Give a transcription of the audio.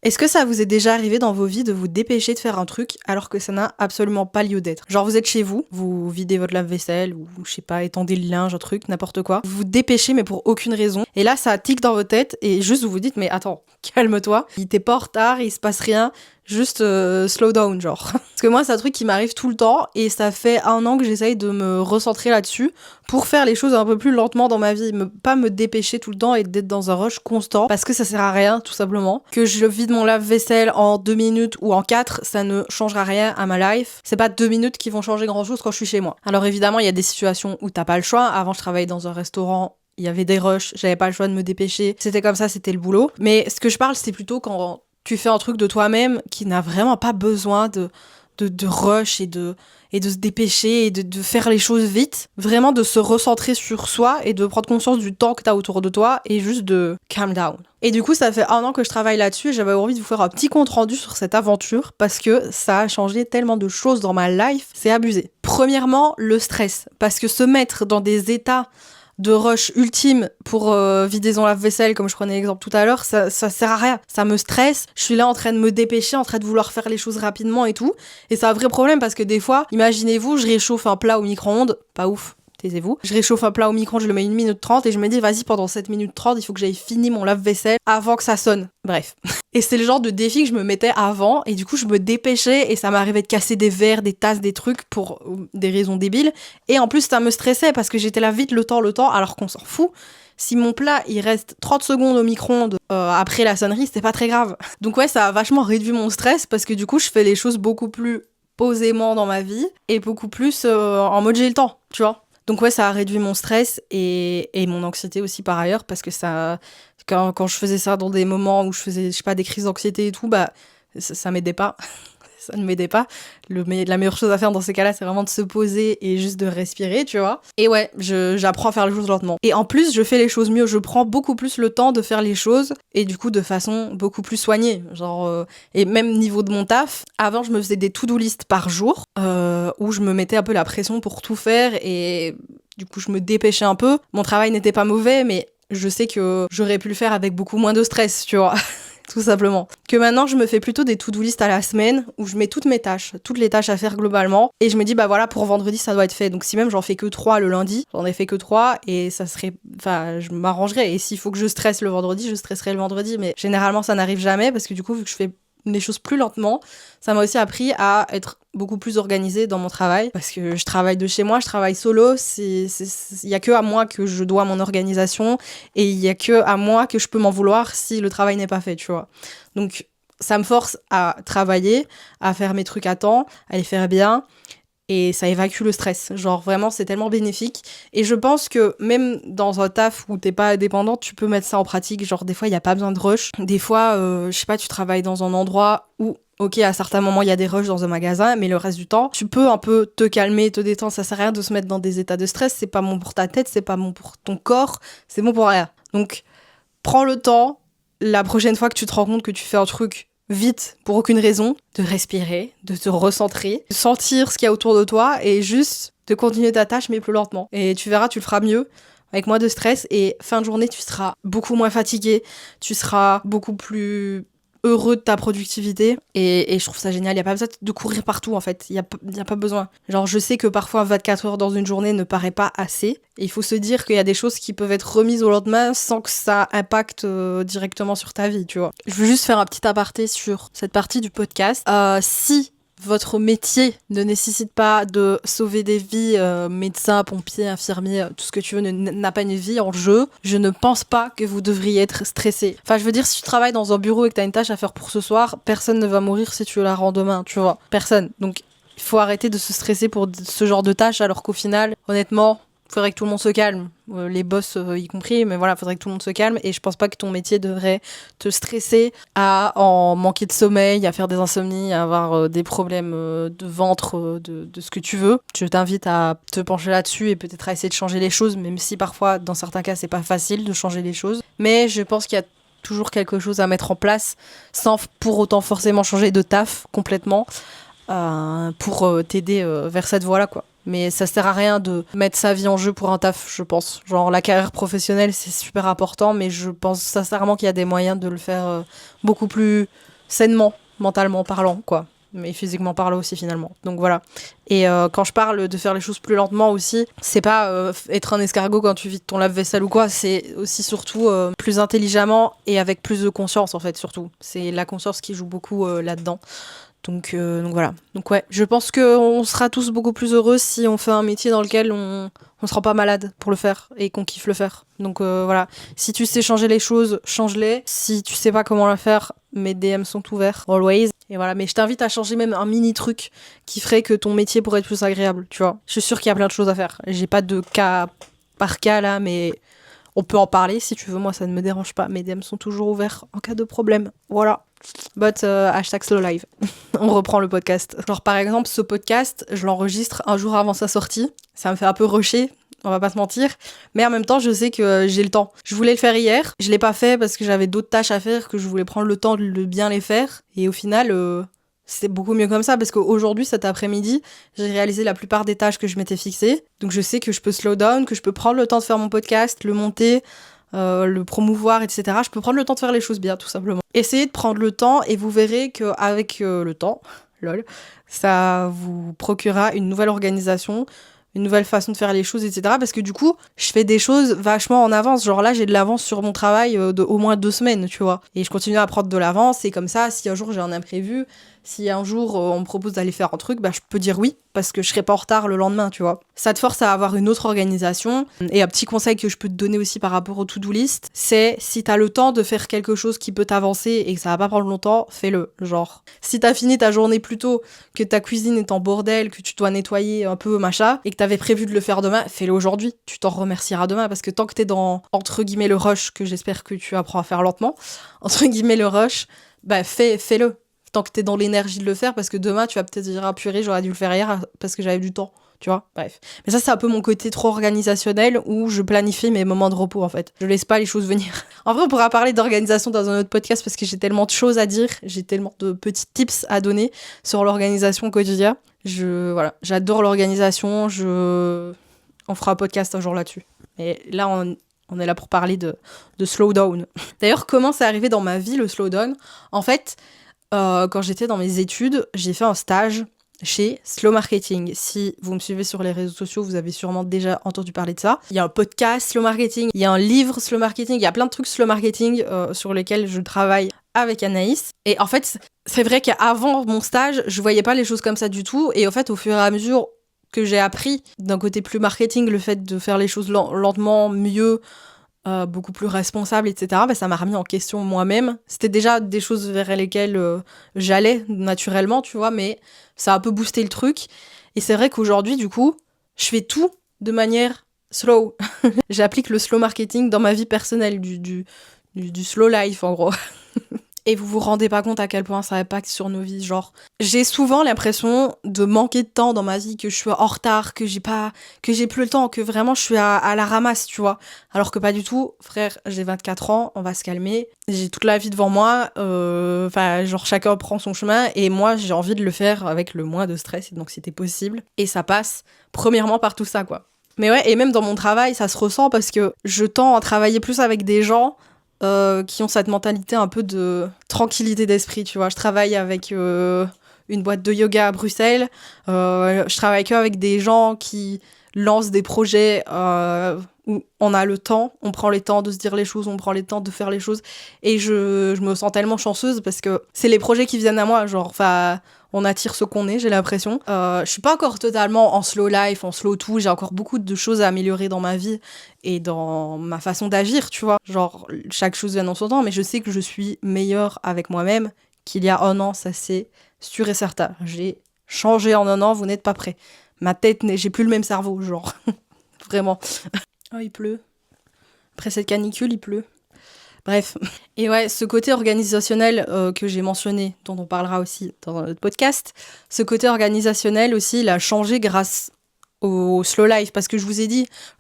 Est-ce que ça vous est déjà arrivé dans vos vies de vous dépêcher de faire un truc alors que ça n'a absolument pas lieu d'être? Genre vous êtes chez vous, vous videz votre lave-vaisselle ou je sais pas, étendez le linge, un truc, n'importe quoi. Vous vous dépêchez mais pour aucune raison. Et là ça tique dans votre tête et juste vous vous dites mais attends, calme-toi, il t'est pas en retard, il se passe rien. Juste slow down, genre. Parce que moi, c'est un truc qui m'arrive tout le temps et ça fait 1 an que j'essaye de me recentrer là-dessus pour faire les choses un peu plus lentement dans ma vie. Pas me dépêcher tout le temps et d'être dans un rush constant parce que ça sert à rien, tout simplement. Que je vide mon lave-vaisselle en 2 minutes ou en 4, ça ne changera rien à ma life. C'est pas 2 minutes qui vont changer grand-chose quand je suis chez moi. Alors évidemment, il y a des situations où t'as pas le choix. Avant, je travaillais dans un restaurant. Il y avait des rushs, j'avais pas le choix de me dépêcher. C'était comme ça, c'était le boulot. Mais ce que je parle, c'est plutôt quand tu fais un truc de toi-même qui n'a vraiment pas besoin de rush et de se dépêcher et de faire les choses vite. Vraiment de se recentrer sur soi et de prendre conscience du temps que t'as autour de toi et juste de calm down. Et du coup, ça fait 1 an que je travaille là-dessus et j'avais envie de vous faire un petit compte rendu sur cette aventure parce que ça a changé tellement de choses dans ma life, c'est abusé. Premièrement, le stress. Parce que se mettre dans des états de rush ultime pour vider son lave-vaisselle, comme je prenais l'exemple tout à l'heure, ça sert à rien. Ça me stresse, je suis là en train de me dépêcher, en train de vouloir faire les choses rapidement et tout. Et c'est un vrai problème parce que des fois, imaginez-vous, je réchauffe un plat au micro-ondes, pas ouf, taisez-vous. Je réchauffe un plat au micro-ondes, je le mets 1 minute 30 et je me dis, vas-y, pendant 7 minutes 30, il faut que j'aille fini mon lave-vaisselle avant que ça sonne. Bref. Et c'est le genre de défi que je me mettais avant et du coup, je me dépêchais et ça m'arrivait de casser des verres, des tasses, des trucs pour des raisons débiles. Et en plus, ça me stressait parce que j'étais là vite le temps, alors qu'on s'en fout. Si mon plat, il reste 30 secondes au micro-ondes après la sonnerie, c'était pas très grave. Donc ouais, ça a vachement réduit mon stress parce que du coup, je fais les choses beaucoup plus posément dans ma vie et beaucoup plus en mode j'ai le temps, tu vois. Donc ouais, ça a réduit mon stress et mon anxiété aussi par ailleurs parce que ça, quand je faisais ça dans des moments où je faisais, je sais pas, des crises d'anxiété et tout, bah ça m'aidait pas. Ça ne m'aidait pas. La meilleure chose à faire dans ces cas-là, c'est vraiment de se poser et juste de respirer, tu vois. Et ouais, j'apprends à faire les choses lentement. Et en plus, je fais les choses mieux. Je prends beaucoup plus le temps de faire les choses et du coup, de façon beaucoup plus soignée. Genre, et même niveau de mon taf, avant, je me faisais des to-do list par jour où je me mettais un peu la pression pour tout faire et du coup, je me dépêchais un peu. Mon travail n'était pas mauvais, mais je sais que j'aurais pu le faire avec beaucoup moins de stress, tu vois. Tout simplement. Que maintenant, je me fais plutôt des to-do list à la semaine où je mets toutes mes tâches, toutes les tâches à faire globalement. Et je me dis, bah voilà, pour vendredi, ça doit être fait. Donc si même j'en fais que 3 le lundi, j'en ai fait que 3 et ça serait. Enfin, je m'arrangerai. Et s'il faut que je stresse le vendredi, je stresserai le vendredi. Mais généralement, ça n'arrive jamais parce que du coup, vu que je fais les choses plus lentement, ça m'a aussi appris à être beaucoup plus organisée dans mon travail parce que je travaille de chez moi, je travaille solo, il y a que à moi que je dois mon organisation et il y a que à moi que je peux m'en vouloir si le travail n'est pas fait, tu vois. Donc ça me force à travailler, à faire mes trucs à temps, à les faire bien et ça évacue le stress. Genre vraiment, c'est tellement bénéfique. Et je pense que même dans un taf où t'es pas indépendante, tu peux mettre ça en pratique. Genre des fois, il y a pas besoin de rush. Des fois, je sais pas, tu travailles dans un endroit où ok, à certains moments, il y a des rushs dans un magasin, mais le reste du temps, tu peux un peu te calmer, te détendre. Ça sert à rien de se mettre dans des états de stress. C'est pas bon pour ta tête, c'est pas bon pour ton corps, c'est bon pour rien. Donc, prends le temps, la prochaine fois que tu te rends compte que tu fais un truc vite, pour aucune raison, de respirer, de te recentrer, de sentir ce qu'il y a autour de toi et juste de continuer ta tâche, mais plus lentement. Et tu verras, tu le feras mieux, avec moins de stress et fin de journée, tu seras beaucoup moins fatigué, tu seras beaucoup plus heureux de ta productivité et je trouve ça génial. Il n'y a pas besoin de courir partout en fait, il y a pas besoin. Genre je sais que parfois 24 heures dans une journée ne paraît pas assez et il faut se dire qu'il y a des choses qui peuvent être remises au lendemain sans que ça impacte directement sur ta vie, tu vois. Je veux juste faire un petit aparté sur cette partie du podcast. Si votre métier ne nécessite pas de sauver des vies, médecin, pompier, infirmier, tout ce que tu veux n'a pas une vie en jeu, je ne pense pas que vous devriez être stressé. Enfin, je veux dire, si tu travailles dans un bureau et que t'as une tâche à faire pour ce soir, personne ne va mourir si tu la rends demain, tu vois. Personne. Donc, il faut arrêter de se stresser pour ce genre de tâches, alors qu'au final, honnêtement, faudrait que tout le monde se calme, les boss y compris, mais voilà, faudrait que tout le monde se calme et je pense pas que ton métier devrait te stresser à en manquer de sommeil, à faire des insomnies, à avoir des problèmes de ventre, de ce que tu veux. Je t'invite à te pencher là-dessus et peut-être à essayer de changer les choses, même si parfois, dans certains cas, c'est pas facile de changer les choses. Mais je pense qu'il y a toujours quelque chose à mettre en place sans pour autant forcément changer de taf complètement pour t'aider vers cette voie-là, quoi. Mais ça sert à rien de mettre sa vie en jeu pour un taf, je pense. Genre, la carrière professionnelle, c'est super important, mais je pense sincèrement qu'il y a des moyens de le faire beaucoup plus sainement, mentalement parlant, quoi. Mais physiquement parlant aussi, finalement. Donc voilà. Et quand je parle de faire les choses plus lentement aussi, c'est pas être un escargot quand tu vides ton lave-vaisselle ou quoi, c'est aussi surtout plus intelligemment et avec plus de conscience, en fait, surtout. C'est la conscience qui joue beaucoup là-dedans. Donc voilà. Donc ouais, je pense qu'on sera tous beaucoup plus heureux si on fait un métier dans lequel on se rend pas malade pour le faire et qu'on kiffe le faire. Donc voilà, si tu sais changer les choses, change-les. Si tu sais pas comment le faire, mes DM sont ouverts, always. Et voilà, mais je t'invite à changer même un mini truc qui ferait que ton métier pourrait être plus agréable, tu vois. Je suis sûre qu'il y a plein de choses à faire. J'ai pas de cas par cas là, mais on peut en parler si tu veux. Moi, ça ne me dérange pas. Mes DM sont toujours ouverts en cas de problème. Voilà. But hashtag slow live. On reprend le podcast. Genre par exemple, ce podcast, je l'enregistre un jour avant sa sortie. Ça me fait un peu rusher, on va pas se mentir. Mais en même temps, je sais que j'ai le temps. Je voulais le faire hier. Je l'ai pas fait parce que j'avais d'autres tâches à faire, que je voulais prendre le temps de bien les faire. Et au final, c'est beaucoup mieux comme ça parce qu'aujourd'hui, cet après-midi, j'ai réalisé la plupart des tâches que je m'étais fixées. Donc je sais que je peux slow down, que je peux prendre le temps de faire mon podcast, le monter, le promouvoir, etc. Je peux prendre le temps de faire les choses bien, tout simplement. Essayez de prendre le temps et vous verrez qu'avec le temps, lol, ça vous procurera une nouvelle organisation, une nouvelle façon de faire les choses, etc. Parce que du coup, je fais des choses vachement en avance. Genre là, j'ai de l'avance sur mon travail de au moins 2 semaines, tu vois. Et je continue à prendre de l'avance. Et comme ça, si un jour j'ai un imprévu, si un jour on me propose d'aller faire un truc, bah je peux dire oui, parce que je serai pas en retard le lendemain, tu vois. Ça te force à avoir une autre organisation. Et un petit conseil que je peux te donner aussi par rapport au to-do list, c'est si t'as le temps de faire quelque chose qui peut t'avancer et que ça va pas prendre longtemps, fais-le. Genre, si t'as fini ta journée plus tôt, que ta cuisine est en bordel, que tu dois nettoyer un peu, machin, et que t'avais prévu de le faire demain, fais-le aujourd'hui. Tu t'en remercieras demain, parce que tant que t'es dans, entre guillemets, le rush, que j'espère que tu apprends à faire lentement, entre guillemets, le rush, bah fais-le. Tant que t'es dans l'énergie de le faire, parce que demain, tu vas peut-être dire, ah purée, j'aurais dû le faire hier parce que j'avais du temps, tu vois. Bref. Mais ça, c'est un peu mon côté trop organisationnel où je planifie mes moments de repos, en fait. Je laisse pas les choses venir. En vrai, on pourra parler d'organisation dans un autre podcast parce que j'ai tellement de choses à dire, j'ai tellement de petits tips à donner sur l'organisation au quotidien. Voilà, j'adore l'organisation, on fera un podcast un jour là-dessus. Mais là, on est là pour parler de slow down. D'ailleurs, comment c'est arrivé dans ma vie, le slow down ? En fait, quand j'étais dans mes études, j'ai fait un stage chez Slow Marketing. Si vous me suivez sur les réseaux sociaux, vous avez sûrement déjà entendu parler de ça. Il y a un podcast Slow Marketing, il y a un livre Slow Marketing, il y a plein de trucs Slow Marketing sur lesquels je travaille avec Anaïs. Et en fait, c'est vrai qu'avant mon stage, je voyais pas les choses comme ça du tout. Et en fait, au fur et à mesure que j'ai appris d'un côté plus marketing, le fait de faire les choses lentement, mieux, beaucoup plus responsable, etc., bah, ça m'a remis en question moi-même. C'était déjà des choses vers lesquelles j'allais naturellement, tu vois, mais ça a un peu boosté le truc. Et c'est vrai qu'aujourd'hui, du coup, je fais tout de manière slow. J'applique le slow marketing dans ma vie personnelle, du slow life, en gros. Et vous vous rendez pas compte à quel point ça impacte sur nos vies. Genre, j'ai souvent l'impression de manquer de temps dans ma vie, que je suis en retard, que j'ai plus le temps, que vraiment je suis à la ramasse, tu vois. Alors que pas du tout. Frère, j'ai 24 ans, on va se calmer. J'ai toute la vie devant moi. Genre chacun prend son chemin et moi j'ai envie de le faire avec le moins de stress et d'anxiété possible. Et ça passe premièrement par tout ça, quoi. Mais ouais, et même dans mon travail, ça se ressent parce que je tends à travailler plus avec des gens qui ont cette mentalité un peu de tranquillité d'esprit, tu vois. Je travaille avec une boîte de yoga à Bruxelles. Je travaille qu'avec des gens qui lancent des projets où on a le temps, on prend le temps de se dire les choses, on prend le temps de faire les choses. Et je me sens tellement chanceuse parce que c'est les projets qui viennent à moi, genre, enfin, on attire ce qu'on est, j'ai l'impression. Je suis pas encore totalement en slow life, en slow tout, j'ai encore beaucoup de choses à améliorer dans ma vie et dans ma façon d'agir, tu vois. Genre, chaque chose vient dans son temps, mais je sais que je suis meilleure avec moi-même qu'il y a un an, ça c'est sûr et certain. J'ai changé en un an, vous n'êtes pas prêts. Ma tête, j'ai plus le même cerveau, genre. Vraiment. Oh, il pleut. Après cette canicule, il pleut. Bref. Et ouais, ce côté organisationnel que j'ai mentionné, dont on parlera aussi dans notre podcast, ce côté organisationnel aussi, il a changé grâce au slow life. Parce que je vous ai dit,